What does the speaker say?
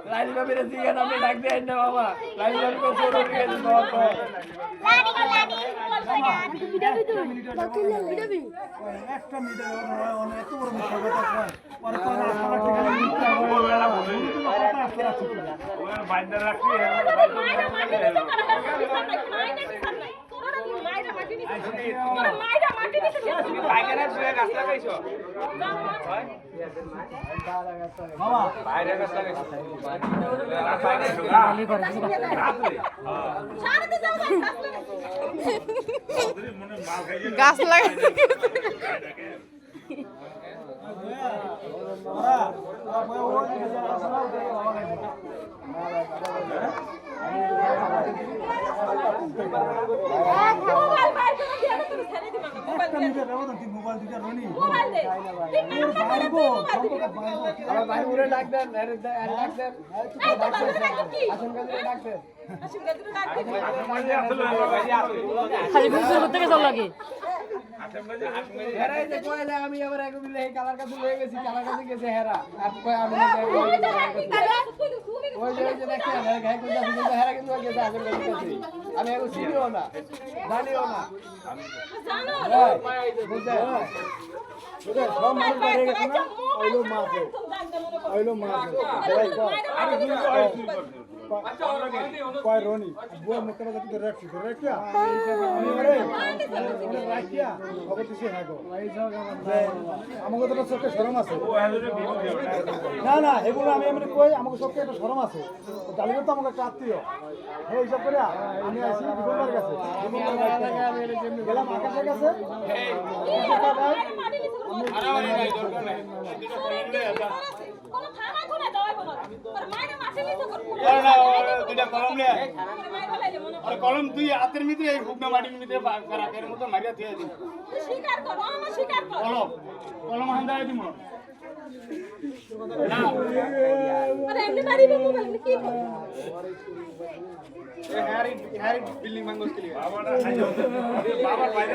লাইলি বাবিরে জিগান আপনি ডাক দেন না বাবা লাইলি বাবি কো চোর উঠে গেছে বাবা লাডি গো লাডি একটা মিটার অনেক এত বড় মিটার পরে তো আপনারা বাইন্দা রাখি বাইকেরা শুয়ে গাছ লাগাইছো হয় বাবা বাইরে গাছ লাগাইছো গাছ লাগাই আমি আবার কালার কাছে লয়ে গেছি কালার কাছে গেছে হেরা আমি হেরা কিন্তু আমি এখন চিনিও না জানিও না রনি বুয়া মুখে রাখছি রাখিয়া আমাকে তো চোখে সরম আছে না না এগুলো আমি এমনি কই আমাকে চোখে একটা সরম আছে ডালিমের তো আমাকে একটা আত্মীয় হিসাব করে আমি আসি বিপদের কাছে গেলাম আকাশের কাছে কলম তুই হাতের ভিতরে এই হুকনা মাটির ভিতরে এর মতো মারিয়া দিয়ে দিন কলম কলম হান্দায় দিব না হ্যারি বিল্ডিং বাংলোস के लिए বাবার বাইরে